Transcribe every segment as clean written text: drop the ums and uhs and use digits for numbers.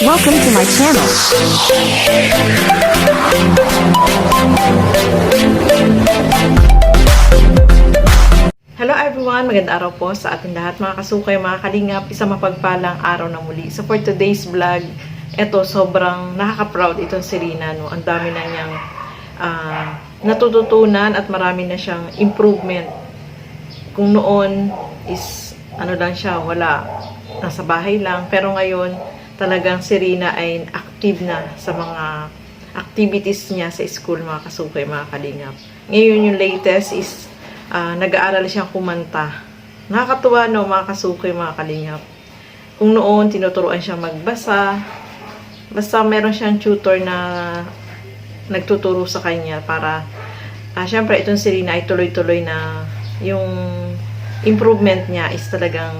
Welcome to my channel. Hello everyone! Magandang araw po sa ating lahat mga kasukay, mga kalingap. Isang mapagpalang araw na muli. So for today's vlog, eto sobrang nakaka-proud itong si Rina. No? Ang dami na niyang natututunan at marami na siyang improvement. Kung noon is ano lang siya, wala, nasa bahay lang. Pero ngayon, talagang si Rina ay active na sa mga activities niya sa school, mga kasukay, mga kalingap. Ngayon yung latest is nag-aaral siyang kumanta. Nakakatuwa, no, mga kasukay, mga kalingap. Kung noon, tinuturuan siya magbasa. Basta meron siyang tutor na nagtuturo sa kanya para, syempre, itong si Rina ay tuloy-tuloy na yung improvement niya is talagang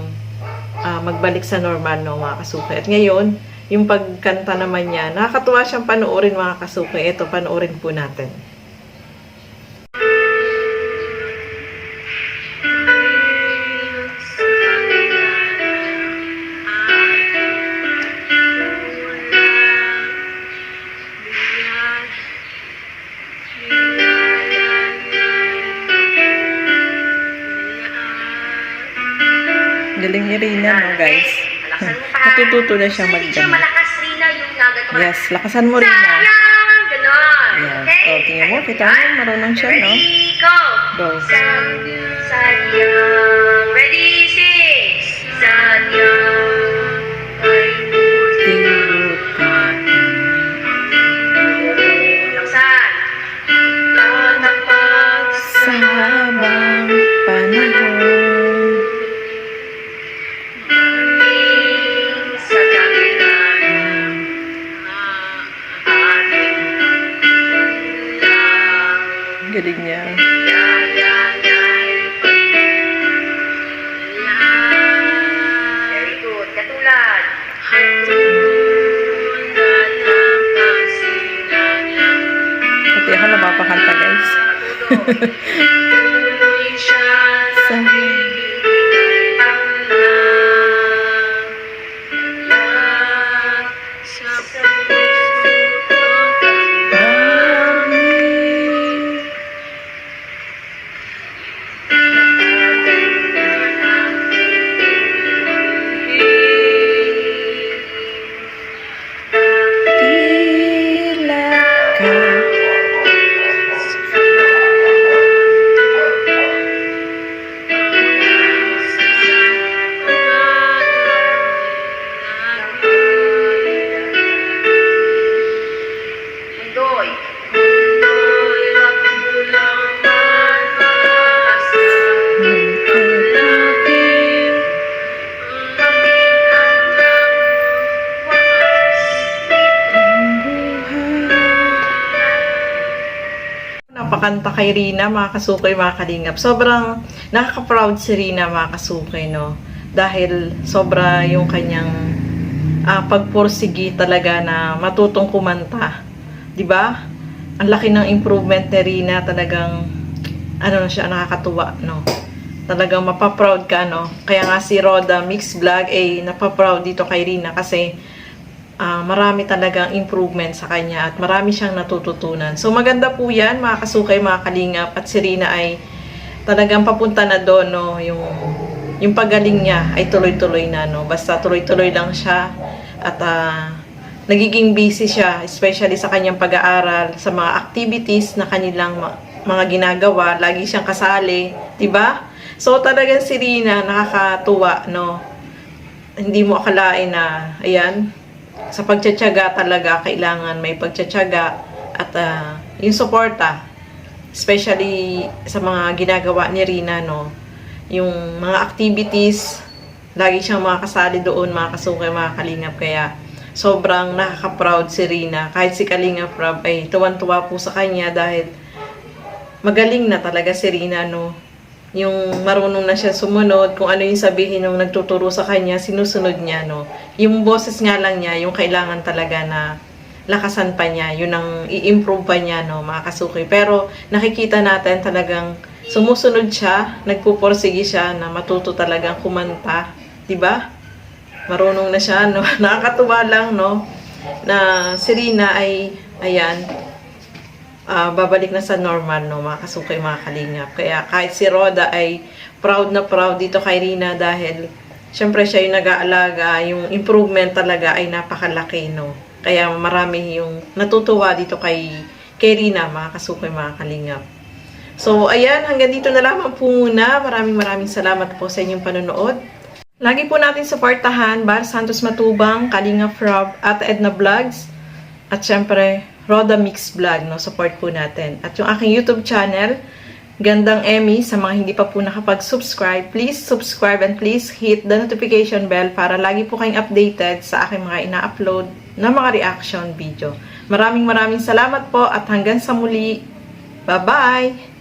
magbalik sa normal, no, mga kasukay. At ngayon, yung pagkanta naman niya, nakakatuwa siyang panoorin, mga kasukay. Ito, panoorin po natin. Galing ni Rina, no, guys? Natututo na siya mag-dance. Malakas, Rina, yung nagatuwa. Yes, lakasan mo, Rina. Sayang! Ganon. Yes. Okay? O, tingnan mo, kita mo, marunong siya, no? Ready, go! Go. Sayang. Ready, six. Sayang. Ay, buti. Laksan. Tatapag Sa habang panahon. sa dahilan ating lang. Galing niya. Very good. Katulad. Pati ako napapakanta, guys. Sa tila ka. Mundoy. Napakanta kay Rina, mga kasukay, mga kalingap. Sobrang nakaka-proud si Rina, mga kasukay, no? Dahil sobra yung kanyang pagpursigi talaga na matutong kumanta. 'Di ba? Ang laki ng improvement ni Rina, talagang ano na siya, nakakatuwa, no? Talagang mapaproud ka, no? Kaya nga si Roda Mix Vlog ay napaproud dito kay Rina kasi marami talagang improvement sa kanya at marami siyang natututunan. So maganda po yan, mga kasukay, mga kalingap, at si Rina ay talagang papunta na doon, no? Yung paggaling niya ay tuloy-tuloy na, no? Basta tuloy-tuloy lang siya at nagiging busy siya, especially sa kanyang pag-aaral, sa mga activities na kanilang mga ginagawa, lagi siyang kasali, 'di ba? So talagang si Rina nakakatuwa, no? Hindi mo akalain na ayan, sa pagtitiyaga talaga kailangan may pagtitiyaga at yung suporta, especially sa mga ginagawa ni Rina, no? Yung mga activities, lagi siyang makakasali doon, mga kasukay, mga kalingap. Kaya sobrang nakaka-proud si Rina. Kahit si Kalingap Rob ay tuwan-tuwa po sa kanya dahil magaling na talaga si Rina, no? Yung marunong na siya sumunod, kung ano yung sabihin ng nagtuturo sa kanya, sinusunod niya, no? Yung boses nga lang niya, yung kailangan talaga na lakasan pa niya, yun ang i-improve pa niya, no, mga kasukay. Pero nakikita natin talagang sumusunod siya, nagpupursige siya na matuto talagang kumanta, 'di ba? Marunong na siya, no? Nakakatuwa lang, no? na si Rina ay, ayan, babalik na sa normal, no, mga kasukay, mga kalingap. Kaya kahit si Roda ay proud na proud dito kay Rina dahil syempre siya yung nag-aalaga, yung improvement talaga ay napakalaki, no. Kaya marami yung natutuwa dito kay Rina, mga kasukay, mga kalingap. So, ayan, hanggang dito na lamang po muna. Maraming salamat po sa inyong panonood. Lagi po natin suportahan Bar Santos Matubang, Kalingap Rob, at Edna Vlogs, at syempre, Roda Mix Vlog, no? Support po natin. At yung aking YouTube channel, Gandang Emmy, sa mga hindi pa po nakapag-subscribe, please subscribe and please hit the notification bell para lagi po kayong updated sa aking mga ina-upload na mga reaction video. Maraming salamat po at hanggang sa muli. Bye-bye!